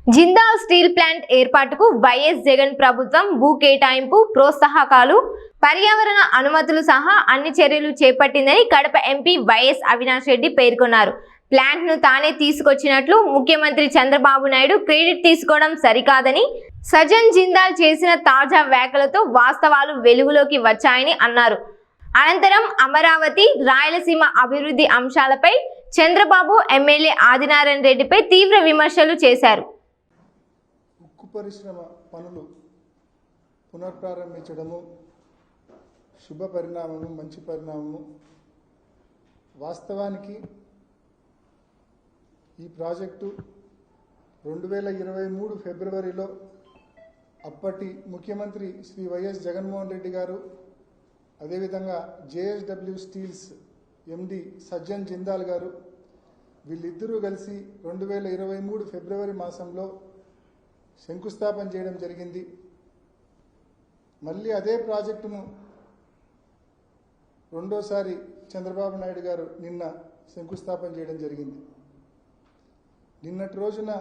Jindal steel plant ఏర్పాటుకు YS Jagan ప్రభుత్వం భూ కేటాయింపు, ప్రోత్సాహకాలు, పర్యావరణ అనుమతులు సహా అన్ని చర్యలు చేపట్టిందని కడప ఎంపీ వైఎస్ అవినాష్ రెడ్డి పేర్కొన్నారు. ప్లాంట్ ను తానే తీసుకొచ్చినట్లు ముఖ్యమంత్రి చంద్రబాబు నాయుడు క్రెడిట్ తీసుకోవడం సరికాదని, సజన్ జిందాల్ చేసిన తాజా వ్యాఖ్యలతో వాస్తవాలు వెలుగులోకి వచ్చాయని అన్నారు. అనంతరం అమరావతి, రాయలసీమ అభివృద్ధి అంశాలపై చంద్రబాబు ఎమ్మెల్యే ఆదినారాయణ రెడ్డిపై తీవ్ర విమర్శలు చేశారు. ఉక్కు పరిశ్రమ పనులు పునఃప్రారంభించడము శుభ పరిణామము, మంచి పరిణామము. వాస్తవానికి ఈ ప్రాజెక్టు 2023 ఫిబ్రవరిలో అప్పటి ముఖ్యమంత్రి శ్రీ వైఎస్ జగన్మోహన్ రెడ్డి గారు, అదేవిధంగా జేఎస్డబ్ల్యూ స్టీల్స్ ఎండి సజ్జన్ జిందాల్ గారు వీళ్ళిద్దరూ కలిసి 2023 ఫిబ్రవరి మాసంలో శంకుస్థాపన చేయడం జరిగింది. మళ్ళీ అదే ప్రాజెక్టును రెండోసారి చంద్రబాబు నాయుడు గారు నిన్న శంకుస్థాపన చేయడం జరిగింది. నిన్నటి రోజున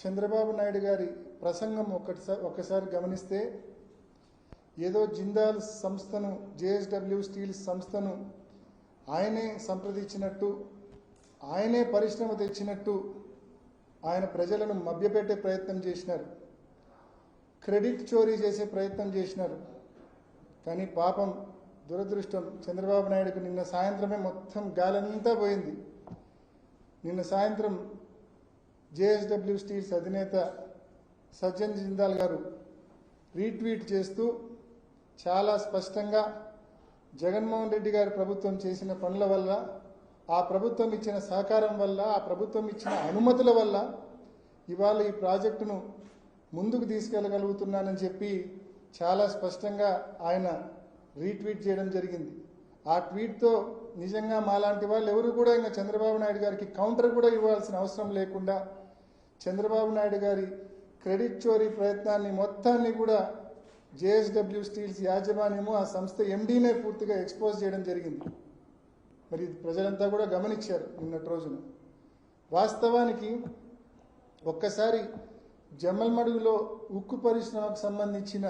చంద్రబాబు నాయుడు గారి ప్రసంగం ఒక్కసారి గమనిస్తే ఏదో జిందాల్ సంస్థను, జేఎస్డబ్ల్యూ స్టీల్స్ సంస్థను ఆయనే సంప్రదించినట్టు, ఆయనే పరిశ్రమ తెచ్చినట్టు ఆయన ప్రజలను మభ్యపెట్టే ప్రయత్నం చేసినారు, క్రెడిట్ చోరీ చేసే ప్రయత్నం చేసినారు. కానీ పాపం, దురదృష్టం, చంద్రబాబు నాయుడుకు నిన్న సాయంత్రమే మొత్తం గాలంతా పోయింది. నిన్న సాయంత్రం జేఎస్డబ్ల్యూ స్టీల్స్ అధినేత సజ్జన్ జిందాల్ గారు రీట్వీట్ చేస్తూ చాలా స్పష్టంగా జగన్మోహన్ రెడ్డి గారి ప్రభుత్వం చేసిన పనుల వల్ల, ఆ ప్రభుత్వం ఇచ్చిన సహకారం వల్ల, ఆ ప్రభుత్వం ఇచ్చిన అనుమతుల వల్ల ఇవాళ ఈ ప్రాజెక్టును ముందుకు తీసుకెళ్లగలుగుతున్నానని చెప్పి చాలా స్పష్టంగా ఆయన రీట్వీట్ చేయడం జరిగింది. ఆ ట్వీట్తో నిజంగా మాలాంటి వాళ్ళు ఎవరు కూడా ఇంకా చంద్రబాబు నాయుడు గారికి కౌంటర్ కూడా ఇవ్వాల్సిన అవసరం లేకుండా చంద్రబాబు నాయుడు గారి క్రెడిట్ చోరీ ప్రయత్నాన్ని మొత్తాన్ని కూడా జేఎస్డబ్ల్యూ స్టీల్స్ యాజమాన్యము, ఆ సంస్థ ఎండీనే పూర్తిగా ఎక్స్పోజ్ చేయడం జరిగింది. మరి ప్రజలంతా కూడా గమనించారు నిన్నటి రోజున. వాస్తవానికి ఒక్కసారి జమ్మలమడుగులో ఉక్కు పరిశ్రమకు సంబంధించిన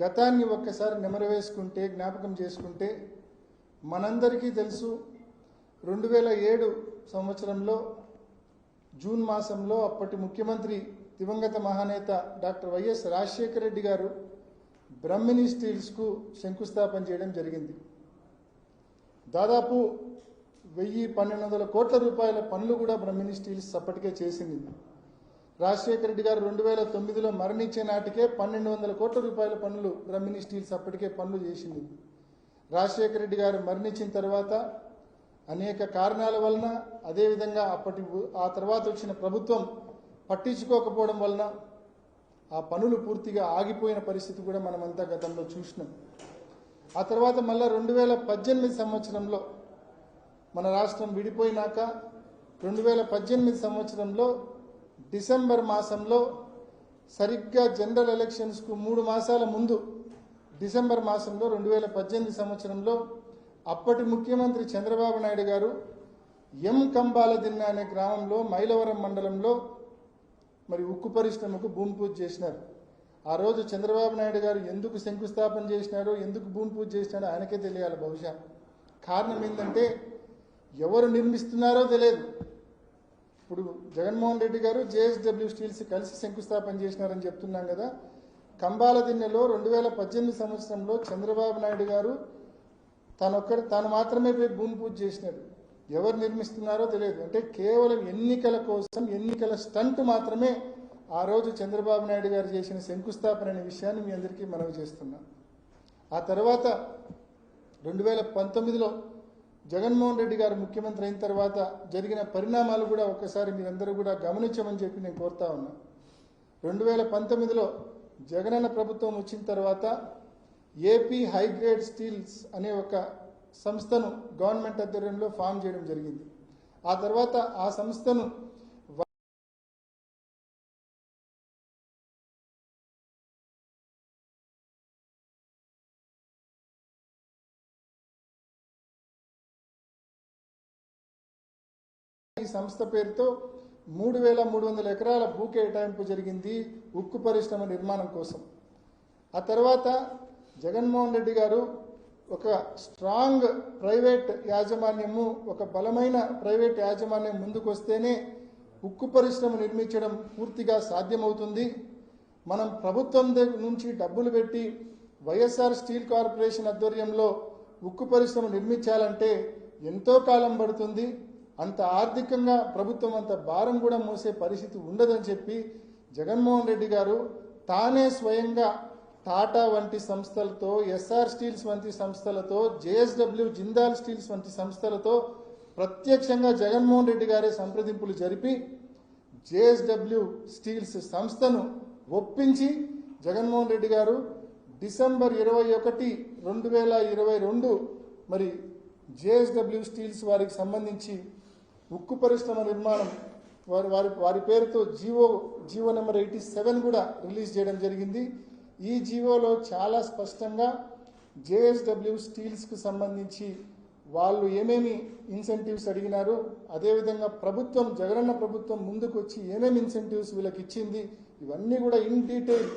గతాన్ని ఒక్కసారి నెమరవేసుకుంటే, జ్ఞాపకం చేసుకుంటే మనందరికీ తెలుసు, 2007 సంవత్సరంలో జూన్ మాసంలో అప్పటి ముఖ్యమంత్రి దివంగత మహానేత డాక్టర్ వైఎస్ రాజశేఖర రెడ్డి గారు బ్రహ్మిణి స్టీల్స్కు శంకుస్థాపన చేయడం జరిగింది. దాదాపు 1,000-1,200 కోట్ల రూపాయల పనులు కూడా బ్రహ్మిణి స్టీల్స్ అప్పటికే చేసింది. రాజశేఖర రెడ్డి గారు 2009లో మరణించే నాటికే 1,200 కోట్ల రూపాయల పనులు బ్రహ్మిణి స్టీల్స్ అప్పటికే పనులు చేసింది. రాజశేఖర రెడ్డి గారు మరణించిన తర్వాత అనేక కారణాల వలన, అదేవిధంగా ఆ తర్వాత వచ్చిన ప్రభుత్వం పట్టించుకోకపోవడం వలన ఆ పనులు పూర్తిగా ఆగిపోయిన పరిస్థితి కూడా మనమంతా గతంలో చూసినాం. ఆ తర్వాత మళ్ళీ 2018 సంవత్సరంలో మన రాష్ట్రం విడిపోయినాక 2018 సంవత్సరంలో డిసెంబర్ మాసంలో, సరిగ్గా జనరల్ ఎలక్షన్స్కు 3 మాసాల ముందు డిసెంబర్ మాసంలో 2018 సంవత్సరంలో అప్పటి ముఖ్యమంత్రి చంద్రబాబు నాయుడు గారు కంబాలదిన్న అనే గ్రామంలో, మైలవరం మండలంలో మరి ఉక్కు పరిశ్రమకు భూమి పూజ చేసినారు. ఆ రోజు చంద్రబాబు నాయుడు గారు ఎందుకు శంకుస్థాపన చేసినారో, ఎందుకు భూమి పూజ చేసినారో ఆయనకే తెలియాలి బహుశా. కారణం ఏంటంటే ఎవరు నిర్మిస్తున్నారో తెలియదు. ఇప్పుడు జగన్మోహన్ రెడ్డి గారు జేఎస్డబ్ల్యూ స్టీల్స్ కలిసి శంకుస్థాపన చేసినారని చెప్తున్నాం కదా. కంబాలదిన్నెలో 2018 సంవత్సరంలో చంద్రబాబు నాయుడు గారు తాను మాత్రమే పోయి భూమి పూజ చేసినారు. ఎవరు నిర్మిస్తున్నారో తెలియదు. అంటే కేవలం ఎన్నికల కోసం, ఎన్నికల స్టంట్ మాత్రమే ఆ రోజు చంద్రబాబు నాయుడు గారు చేసిన శంకుస్థాపన అనే విషయాన్ని మీ అందరికీ మనవి చేస్తున్నాం. ఆ తర్వాత 2019లో జగన్మోహన్ రెడ్డి గారు ముఖ్యమంత్రి అయిన తర్వాత జరిగిన పరిణామాలు కూడా ఒక్కసారి మీరందరూ కూడా గమనించమని చెప్పి నేను కోరుతా ఉన్నా. 2019లో జగనన్న ప్రభుత్వం వచ్చిన తర్వాత ఏపీ హైగ్రేడ్ స్టీల్స్ అనే ఒక సంస్థను గవర్నమెంట్ ఆధ్వర్యంలో ఫామ్ చేయడం జరిగింది. ఆ తర్వాత ఆ సంస్థను ఈ సంస్థ పేరుతో 3,300 ఎకరాల భూ కేటాయింపు జరిగింది ఉక్కు పరిశ్రమ నిర్మాణం కోసం. ఆ తర్వాత జగన్మోహన్ రెడ్డి గారు ఒక స్ట్రాంగ్ ప్రైవేట్ యాజమాన్యము, ఒక బలమైన ప్రైవేట్ యాజమాన్యం ముందుకొస్తేనే ఉక్కు పరిశ్రమ నిర్మించడం పూర్తిగా సాధ్యమవుతుంది. మనం ప్రభుత్వం నుంచి డబ్బులు పెట్టి వైఎస్ఆర్ స్టీల్ కార్పొరేషన్ ఆధ్వర్యంలో ఉక్కు పరిశ్రమ నిర్మించాలంటే ఎంతో కాలం పడుతుంది. అంత ఆర్థికంగా ప్రభుత్వం అంత భారం కూడా మోసే పరిస్థితి ఉండదని చెప్పి జగన్మోహన్ రెడ్డి గారు తానే స్వయంగా టాటా వంటి సంస్థలతో, ఎస్ఆర్ స్టీల్స్ వంటి సంస్థలతో, జేఎస్డబ్ల్యూ జిందాల్ స్టీల్స్ వంటి సంస్థలతో ప్రత్యక్షంగా జగన్మోహన్ రెడ్డి గారే సంప్రదింపులు జరిపి జేఎస్డబ్ల్యూ స్టీల్స్ సంస్థను ఒప్పించి జగన్మోహన్ రెడ్డి గారు డిసెంబర్ 21, 2022 మరి జేఎస్డబ్ల్యూ స్టీల్స్ వారికి సంబంధించి ఉక్కు పరిశ్రమ నిర్మాణం వారి పేరుతో జీవో నెంబర్ 87 కూడా రిలీజ్ చేయడం జరిగింది. ఈ జీవోలో చాలా స్పష్టంగా జేఎస్డబ్ల్యూ స్టీల్స్కు సంబంధించి వాళ్ళు ఏమేమి ఇన్సెంటివ్స్ అడిగినారు, అదేవిధంగా ప్రభుత్వం జగనన్న ప్రభుత్వం ముందుకు వచ్చి ఏమేమి ఇన్సెంటివ్స్ వీళ్ళకి ఇచ్చింది, ఇవన్నీ కూడా ఇన్ డీటెయిల్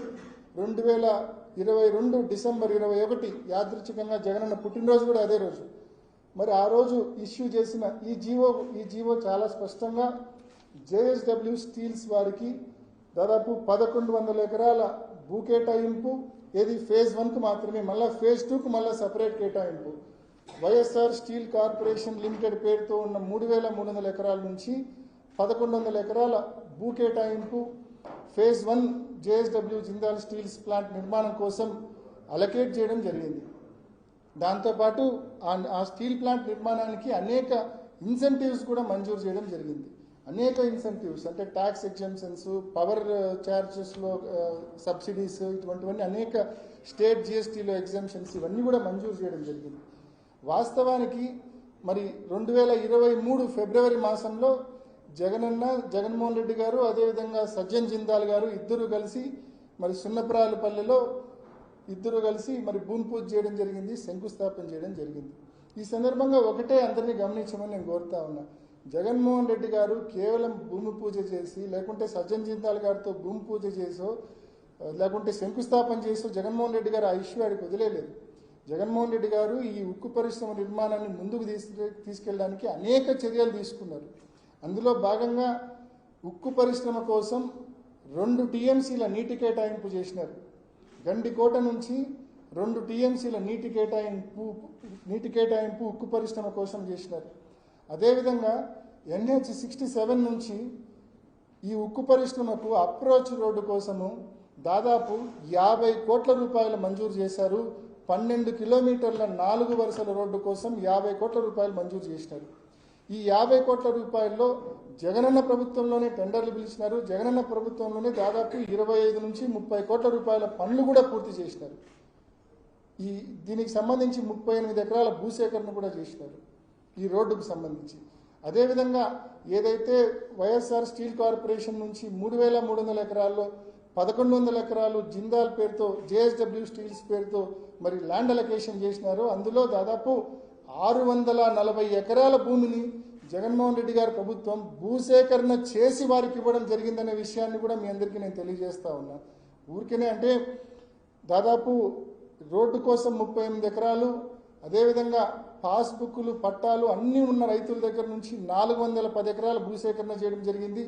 2022 డిసెంబర్ 21 యాదృచ్ఛికంగా జగనన్న పుట్టినరోజు కూడా అదే రోజు. మరి ఆ రోజు ఇష్యూ చేసిన ఈ జీవో చాలా స్పష్టంగా జేఎస్డబ్ల్యూ స్టీల్స్ వారికి దాదాపు 1,100 ఎకరాల భూ కేటాయింపు, ఏది ఫేజ్ 1కు మాత్రమే, మళ్ళీ ఫేజ్ 2కు మళ్ళీ సపరేట్ కేటాయింపు. వైఎస్ఆర్ స్టీల్ కార్పొరేషన్ లిమిటెడ్ పేరుతో ఉన్న 3,300 ఎకరాల నుంచి 1,100 ఎకరాల భూ కేటాయింపు phase 1 JSW Jindal steels plant నిర్మాణం కోసం అలకేట్ చేయడం జరిగింది. దాంతోపాటు ఆ స్టీల్ ప్లాంట్ నిర్మాణానికి అనేక ఇన్సెంటివ్స్ కూడా మంజూరు చేయడం జరిగింది. అనేక ఇన్సెంటివ్స్ అంటే ట్యాక్స్ ఎగ్జంప్షన్స్, పవర్ ఛార్జెస్లో సబ్సిడీస్, ఇటువంటివన్నీ అనేక స్టేట్ జిఎస్టీలో ఎగ్జంప్షన్స్ ఇవన్నీ కూడా మంజూరు చేయడం జరిగింది. వాస్తవానికి మరి 2023 ఫిబ్రవరి మాసంలో జగన్మోహన్ రెడ్డి గారు అదేవిధంగా సజ్జన్ జిందాల్ గారు ఇద్దరు కలిసి మరి సున్నప్రాలపల్లెలో ఇద్దరు కలిసి మరి భూమి పూజ చేయడం జరిగింది, శంకుస్థాపన చేయడం జరిగింది. ఈ సందర్భంగా ఒకటే అందరినీ గమనించమని నేను కోరుతా ఉన్నా. జగన్మోహన్ రెడ్డి గారు కేవలం భూమి పూజ చేసి, లేకుంటే సజ్జన్ జిందాల్ గారితో భూమి పూజ చేసో, లేకుంటే శంకుస్థాపన చేసో జగన్మోహన్ రెడ్డి గారు ఆ ఇష్యూ ఆడికి వదిలేదు. జగన్మోహన్ రెడ్డి గారు ఈ ఉక్కు పరిశ్రమ నిర్మాణాన్ని ముందుకు తీసుకెళ్ళడానికి అనేక చర్యలు తీసుకున్నారు. అందులో భాగంగా ఉక్కు పరిశ్రమ కోసం 2 టీఎంసీల నీటి కేటాయింపు చేసినారు. గండికోట నుంచి 2 టీఎంసీల నీటి కేటాయింపు ఉక్కు పరిశ్రమ కోసం చేసినారు. అదేవిధంగా NH-67 నుంచి ఈ ఉక్కు పరిశ్రమకు అప్రోచ్ రోడ్డు కోసము దాదాపు 50 కోట్ల రూపాయలు మంజూరు చేశారు. 12 కిలోమీటర్ల 4 వరుసల రోడ్డు కోసం 50 కోట్ల రూపాయలు మంజూరు చేసినారు. ఈ 50 కోట్ల రూపాయల్లో జగనన్న ప్రభుత్వంలోనే టెండర్లు పిలిచినారు. జగనన్న ప్రభుత్వంలోనే దాదాపు 25 నుంచి 30 కోట్ల రూపాయల పనులు కూడా పూర్తి చేసినారు. దీనికి సంబంధించి 38 ఎకరాల భూసేకరణ కూడా చేసినారు ఈ రోడ్డుకు సంబంధించి. అదేవిధంగా ఏదైతే వైఎస్ఆర్ స్టీల్ కార్పొరేషన్ నుంచి 3,300 ఎకరాల్లో 1,100 ఎకరాలు జిందాల్ పేరుతో జేఎస్డబ్ల్యూ స్టీల్స్ పేరుతో మరి ల్యాండ్ అలొకేషన్ చేసినారు. అందులో దాదాపు 640 ఎకరాల భూమిని జగన్మోహన్ రెడ్డి గారి ప్రభుత్వం భూసేకరణ చేసి వారికి ఇవ్వడం జరిగిందనే విషయాన్ని కూడా మీ అందరికీ నేను తెలియజేస్తా ఉన్నా. ఊరికేనే అంటే దాదాపు రోడ్డు కోసం 38 ఎకరాలు, అదేవిధంగా పాస్బుక్లు, పట్టాలు అన్నీ ఉన్న రైతుల దగ్గర నుంచి 410 ఎకరాల భూసేకరణ చేయడం జరిగింది.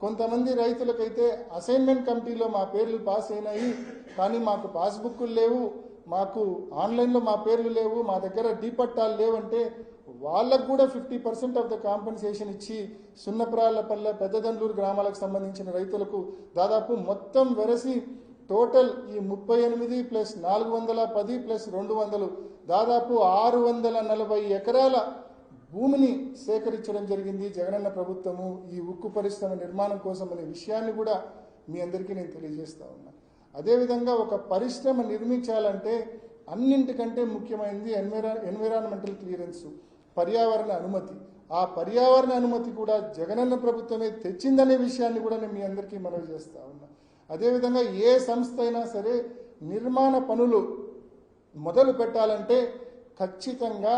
కొంతమంది రైతులకైతే అసైన్మెంట్ కమిటీలో మా పేర్లు పాస్ అయినాయి, కానీ మాకు పాస్బుక్లు లేవు, మాకు ఆన్లైన్లో మా పేర్లు లేవు, మా దగ్గర డీ పట్టాలు లేవంటే వాళ్ళకు కూడా 50% ఆఫ్ ద కాంపెన్సేషన్ ఇచ్చి సున్నప్రాలపల్లె, పెద్దదండ్లూరు గ్రామాలకు సంబంధించిన రైతులకు దాదాపు మొత్తం వెరసి టోటల్ ఈ 38 ప్లస్ 410 ప్లస్ 200 దాదాపు 640 ఎకరాల భూమిని సేకరించడం జరిగింది జగనన్న ప్రభుత్వము ఈ ఉక్కు పరిశ్రమ నిర్మాణం కోసం అనే విషయాన్ని కూడా మీ అందరికీ నేను తెలియజేస్తా ఉన్నా. అదేవిధంగా ఒక పరిశ్రమ నిర్మించాలంటే అన్నింటికంటే ముఖ్యమైనది ఎన్విరాన్మెంటల్ క్లియరెన్స్, పర్యావరణ అనుమతి. ఆ పర్యావరణ అనుమతి కూడా జగనన్న ప్రభుత్వమే తెచ్చిందనే విషయాన్ని కూడా నేను మీ అందరికీ మనవి చేస్తా ఉన్నా. అదేవిధంగా ఏ సంస్థ అయినా సరే నిర్మాణ పనులు మొదలు పెట్టాలంటే ఖచ్చితంగా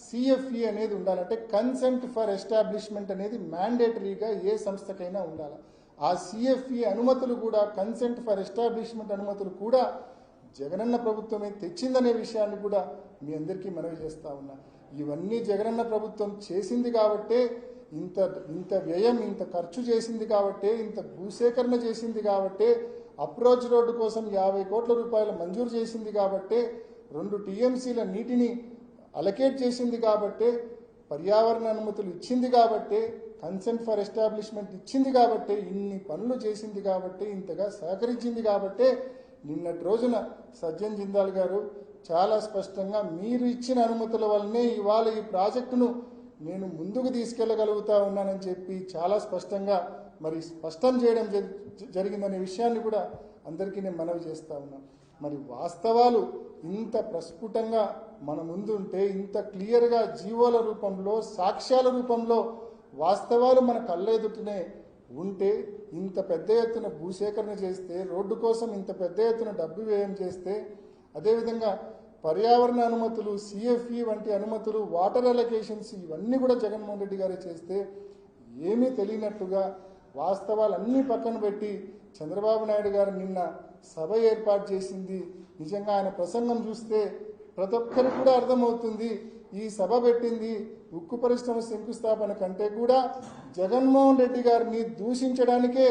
సిఎఫ్ఈ అనేది ఉండాలి. అంటే కన్సెంట్ ఫర్ ఎస్టాబ్లిష్మెంట్ అనేది మ్యాండేటరీగా ఏ సంస్థకైనా ఉండాలి. ఆ సిఎఫ్ఈ అనుమతులు కూడా, కన్సెంట్ ఫర్ ఎస్టాబ్లిష్మెంట్ అనుమతులు కూడా జగనన్న ప్రభుత్వమే తెచ్చిందనే విషయాన్ని కూడా మీ అందరికీ మనవి చేస్తా ఉన్నా. ఇవన్నీ జగనన్న ప్రభుత్వం చేసింది కాబట్టే ఇంత వ్యయం, ఇంత ఖర్చు చేసింది కాబట్టే, ఇంత భూసేకరణ చేసింది కాబట్టే, అప్రోచ్ రోడ్డు కోసం 50 కోట్ల రూపాయలు మంజూరు చేసింది కాబట్టే, 2 టీఎంసీల నీటిని అలకేట్ చేసింది కాబట్టే, పర్యావరణ అనుమతులు ఇచ్చింది కాబట్టే, కన్సెంట్ ఫర్ ఎస్టాబ్లిష్మెంట్ ఇచ్చింది కాబట్టే, ఇన్ని పనులు చేసింది కాబట్టే, ఇంతగా సహకరించింది కాబట్టే నిన్నటి రోజున సజ్జన్ జిందాల్ గారు చాలా స్పష్టంగా మీరు ఇచ్చిన అనుమతుల వల్లనే ఇవాళ ఈ ప్రాజెక్టును నేను ముందుకు తీసుకెళ్లగలుగుతా ఉన్నానని చెప్పి చాలా స్పష్టంగా స్పష్టం చేయడం జరిగిందనే విషయాన్ని కూడా అందరికీ నేను మనవి చేస్తా ఉన్నాను. మరి వాస్తవాలు ఇంత ప్రస్ఫుటంగా మన ముందు ఉంటే, ఇంత క్లియర్గా జీవోల రూపంలో, సాక్ష్యాల రూపంలో వాస్తవాలు మన కళ్ళెదుటనే ఉంటే, ఇంత పెద్ద ఎత్తున భూసేకరణ చేస్తే, రోడ్డు కోసం ఇంత పెద్ద ఎత్తున డబ్బు వ్యయం చేస్తే, అదేవిధంగా పర్యావరణ అనుమతులు, సిఎఫ్ఈ వంటి అనుమతులు, వాటర్ అలొకేషన్స్ ఇవన్నీ కూడా జగన్మోహన్ రెడ్డి గారే చేస్తే, ఏమీ తెలియనట్టుగా వాస్తవాలన్నీ పక్కన పెట్టి చంద్రబాబు నాయుడు గారు నిన్న సభ ఏర్పాటు చేసింది. నిజంగా ఆయన ప్రసంగం చూస్తే ప్రతి ఒక్కరికి కూడా అర్థమవుతుంది, ఈ సభ పెట్టింది ఉక్కు పరిశ్రమ శంకుస్థాపన కంటే కూడా జగన్మోహన్ రెడ్డి గారిని దూషించడానికే